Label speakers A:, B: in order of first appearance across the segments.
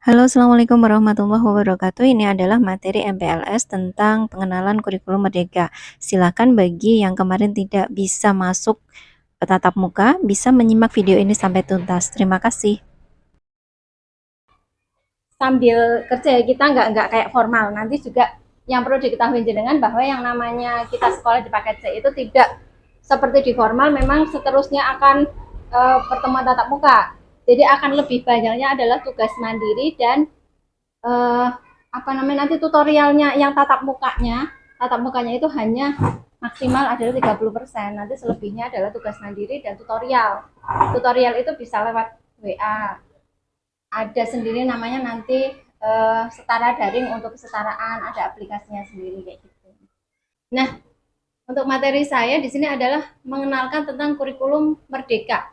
A: Halo, Assalamualaikum warahmatullahi wabarakatuh. Ini adalah materi MPLS tentang pengenalan kurikulum Merdeka. Silakan bagi yang kemarin tidak bisa masuk tatap muka, bisa menyimak video ini sampai tuntas. Terima kasih.
B: Sambil kerja ya, kita nggak kayak formal. Nanti juga yang perlu diketahui jenengan bahwa yang namanya kita sekolah di paket C itu tidak seperti di formal, memang seterusnya akan pertemuan tatap muka. Jadi akan lebih banyaknya adalah tugas mandiri dan uh, apa namanya nanti tutorialnya yang tatap mukanya itu hanya maksimal adalah 30%. Nanti selebihnya adalah tugas mandiri dan tutorial. Tutorial itu bisa lewat WA, ada sendiri namanya nanti setara daring untuk kesetaraan, ada aplikasinya sendiri kayak gitu. Nah, untuk materi saya di sini adalah mengenalkan tentang kurikulum Merdeka.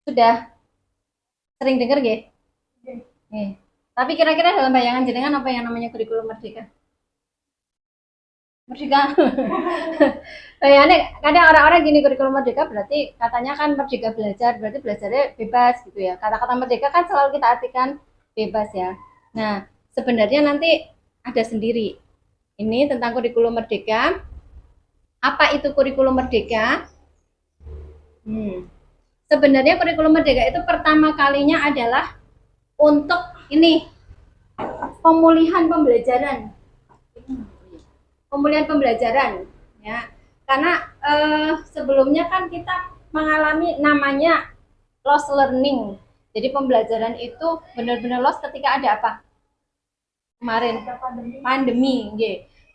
B: Sudah sering dengar ya? Nih. Tapi kira-kira dalam bayangan jenengan apa yang namanya kurikulum Merdeka? Merdeka. Bayangannya kadang orang-orang gini, kurikulum Merdeka berarti katanya kan merdeka belajar, berarti belajarnya bebas gitu ya. Kata-kata merdeka kan selalu kita artikan bebas ya. Nah, sebenarnya nanti ada sendiri. Ini tentang kurikulum Merdeka. Apa itu kurikulum Merdeka? Sebenarnya kurikulum Merdeka itu pertama kalinya adalah untuk ini pemulihan pembelajaran. Pemulihan pembelajaran ya. Karena sebelumnya kan kita mengalami namanya lost learning. Jadi pembelajaran itu benar-benar lost ketika ada apa? Kemarin pandemi.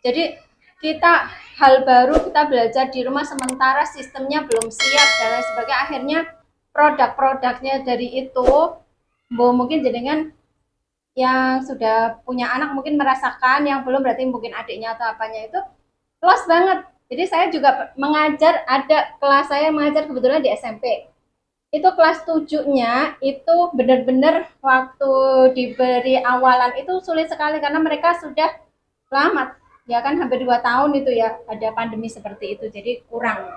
B: Jadi kita hal baru, kita belajar di rumah sementara sistemnya belum siap dan lain sebagainya, akhirnya produk-produknya dari itu mungkin jenengan yang sudah punya anak mungkin merasakan, yang belum berarti mungkin adiknya atau apanya itu luas banget. Jadi saya juga mengajar, ada kelas saya mengajar kebetulan di SMP. Itu kelas 7-nya itu benar-benar waktu diberi awalan itu sulit sekali karena mereka sudah lama ya kan, hampir 2 tahun itu ya ada pandemi seperti itu, jadi kurang.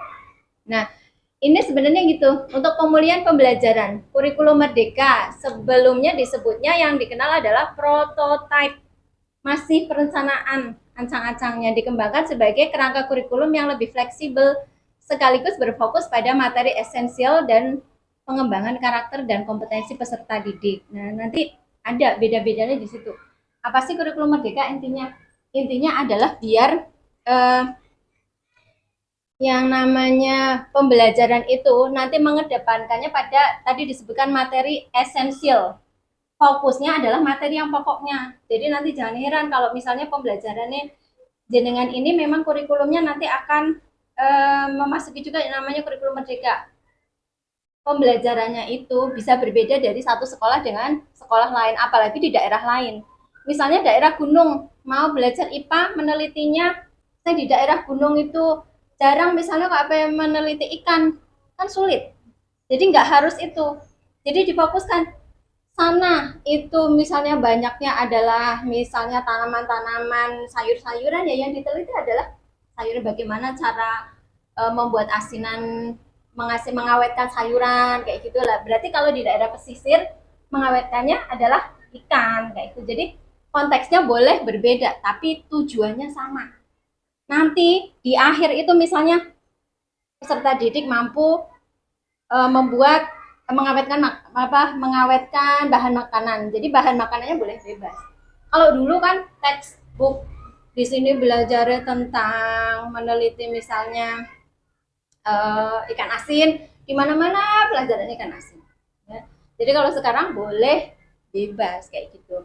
B: Nah, ini sebenarnya gitu untuk pemulihan pembelajaran kurikulum Merdeka. Sebelumnya disebutnya yang dikenal adalah prototype, masih perencanaan, ancang-ancangnya dikembangkan sebagai kerangka kurikulum yang lebih fleksibel sekaligus berfokus pada materi esensial dan pengembangan karakter dan kompetensi peserta didik. Nah, nanti ada beda-bedanya di situ. Apa sih kurikulum Merdeka intinya? Intinya adalah biar eh, yang namanya pembelajaran itu nanti mengedepankannya pada tadi disebutkan materi esensial. Fokusnya adalah materi yang pokoknya. Jadi nanti jangan heran kalau misalnya pembelajarannya jenengan ini memang kurikulumnya nanti akan memasuki juga yang namanya kurikulum Merdeka. Pembelajarannya itu bisa berbeda dari satu sekolah dengan sekolah lain, apalagi di daerah lain. Misalnya daerah gunung, mau belajar IPA, menelitinya, saya di daerah gunung itu jarang misalnya kok apa yang meneliti ikan, kan sulit. Jadi nggak harus itu. Jadi difokuskan sana itu misalnya banyaknya adalah misalnya tanaman-tanaman sayur-sayuran, ya yang diteliti adalah sayur, bagaimana cara membuat asinan, mengawetkan sayuran kayak gitulah. Berarti kalau di daerah pesisir mengawetkannya adalah ikan kayak itu. Jadi konteksnya boleh berbeda tapi tujuannya sama. Nanti di akhir itu misalnya peserta didik mampu membuat mengawetkan bahan makanan. Jadi bahan makanannya boleh bebas. Kalau dulu kan textbook di sini belajar tentang meneliti misalnya ikan asin, di mana-mana pelajaran ikan asin. Ya. Jadi kalau sekarang boleh bebas kayak gitu.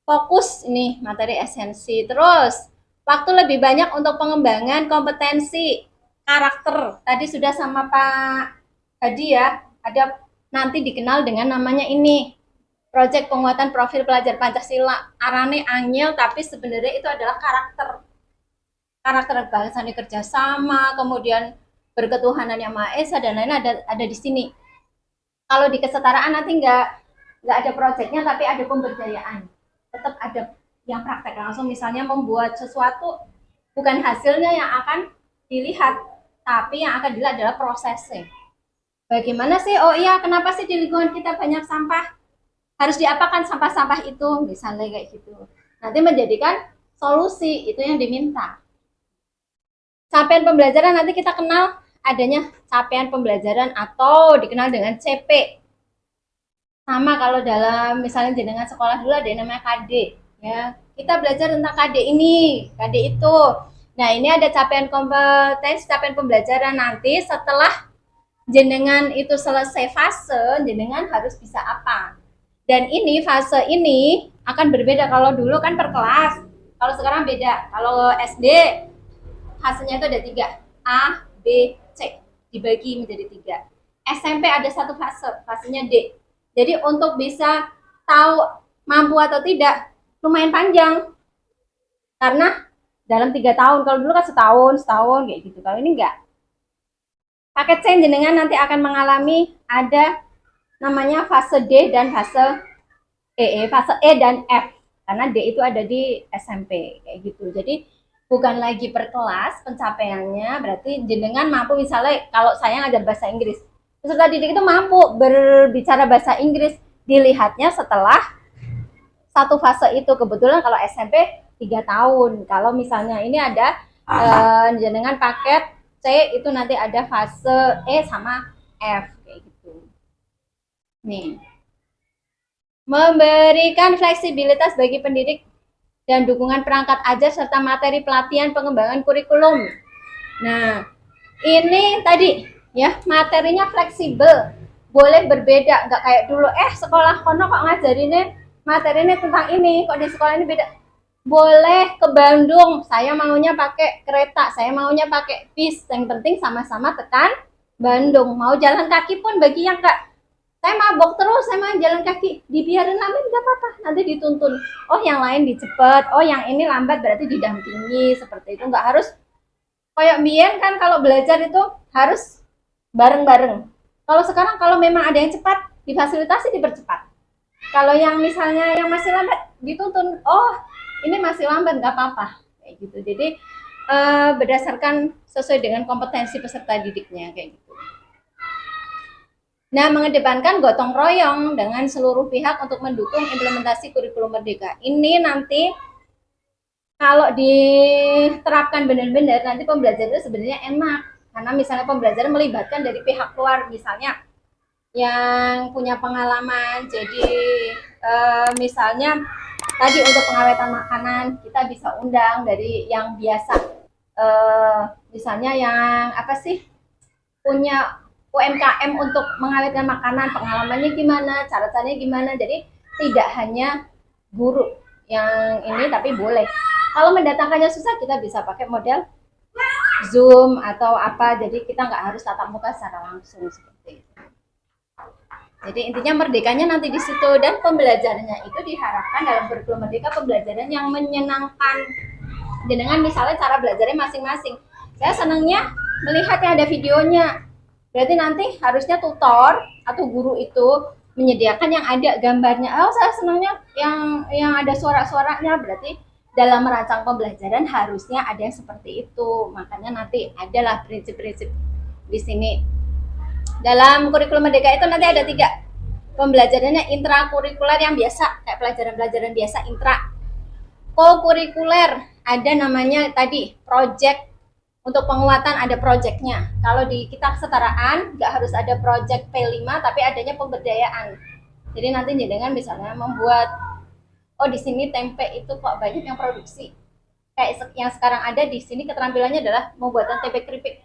B: Fokus ini materi esensi. Terus waktu lebih banyak untuk pengembangan kompetensi karakter. Tadi sudah sama Pak Hadi ya, ada nanti dikenal dengan namanya ini proyek penguatan profil pelajar Pancasila. Arane angel tapi sebenarnya itu adalah karakter bangsa ini, kerjasama, kemudian berketuhanan yang Maha Esa dan lain ada di sini. Kalau di kesetaraan nanti nggak ada proyeknya tapi ada pemberdayaan, tetap ada yang praktek langsung, misalnya membuat sesuatu bukan hasilnya yang akan dilihat tapi yang akan dilihat adalah prosesnya. Bagaimana sih, oh iya kenapa sih di lingkungan kita banyak sampah, harus diapakan sampah-sampah itu, misalnya kayak gitu. Nanti menjadikan solusi itu yang diminta. Capaian pembelajaran nanti kita kenal adanya capaian pembelajaran atau dikenal dengan CP. Sama kalau dalam misalnya jenengan sekolah dulu ada yang namanya KD, ya. Kita belajar tentang KD ini, KD itu. Nah, ini ada capaian kompetensi, capaian pembelajaran nanti setelah jenengan itu selesai fase, jenengan harus bisa apa. Dan ini fase ini akan berbeda kalau dulu kan per kelas. Kalau sekarang beda. Kalau SD fasenya itu ada 3, A, B, C, dibagi menjadi 3. SMP ada satu fase, fasenya D. Jadi untuk bisa tahu mampu atau tidak lumayan panjang. Karena dalam 3 tahun, kalau dulu kan setahun kayak gitu. Kalau ini enggak. Paket C jenengan nanti akan mengalami ada namanya fase D dan fase fase E dan F. Karena D itu ada di SMP kayak gitu. Jadi bukan lagi per kelas pencapaiannya, berarti jenengan mampu misalnya kalau saya ngajar bahasa Inggris. Peserta didik itu mampu berbicara bahasa Inggris, dilihatnya setelah satu fase itu. Kebetulan kalau SMP 3 tahun. Kalau misalnya ini ada jenengan paket C itu nanti ada fase E sama F kayak gitu. Nih. Memberikan fleksibilitas bagi pendidik dan dukungan perangkat ajar serta materi pelatihan pengembangan kurikulum. Nah, ini tadi ya materinya fleksibel, boleh berbeda, nggak kayak dulu sekolah kono kok ngajarinnya materinya tentang ini, kok di sekolah ini beda. Boleh ke Bandung, saya maunya pakai kereta, saya maunya pakai bis, yang penting sama-sama tekan Bandung. Mau jalan kaki pun bagi yang nggak, saya mabok terus, saya mau jalan kaki, dibiarin lambat nggak apa-apa, nanti dituntun. Oh yang lain dicepet, oh yang ini lambat berarti didampingi, seperti itu. Nggak harus kayak biyen kan kalau belajar itu harus bareng-bareng. Kalau sekarang kalau memang ada yang cepat, difasilitasi dipercepat. Kalau yang misalnya yang masih lambat dituntun, oh ini masih lambat nggak apa-apa kayak gitu. Jadi berdasarkan sesuai dengan kompetensi peserta didiknya kayak gitu. Nah, mengedepankan gotong royong dengan seluruh pihak untuk mendukung implementasi kurikulum merdeka. Ini nanti kalau diterapkan benar-benar nanti pembelajarannya sebenarnya enak. Karena misalnya pembelajaran melibatkan dari pihak luar, misalnya yang punya pengalaman. Jadi misalnya tadi untuk pengawetan makanan kita bisa undang dari yang biasa, misalnya yang apa sih punya UMKM untuk mengawetkan makanan, pengalamannya gimana, cara-caranya gimana. Jadi tidak hanya guru yang ini, tapi boleh. Kalau mendatangkannya susah, kita bisa pakai model Zoom atau apa. Jadi kita nggak harus tatap muka secara langsung seperti itu. Jadi intinya merdekanya nanti di situ, dan pembelajarannya itu diharapkan dalam kurikulum merdeka pembelajaran yang menyenangkan. Dengan misalnya cara belajarnya masing-masing. Saya senangnya melihat yang ada videonya. Berarti nanti harusnya tutor atau guru itu menyediakan yang ada gambarnya. Oh, saya senangnya yang ada suara-suaranya. Berarti dalam merancang pembelajaran harusnya ada yang seperti itu. Makanya nanti adalah prinsip-prinsip di sini. Dalam kurikulum merdeka itu nanti ada 3. Pembelajarannya intrakurikuler yang biasa, kayak pelajaran-pelajaran biasa intra. Co-kurikuler, ada namanya tadi project. Untuk penguatan ada projectnya. Kalau di kita kesetaraan nggak harus ada project P5, tapi adanya pemberdayaan. Jadi nanti dengan misalnya membuat, oh di sini tempe itu kok banyak yang produksi. Kayak yang sekarang ada di sini keterampilannya adalah membuat tempe keripik.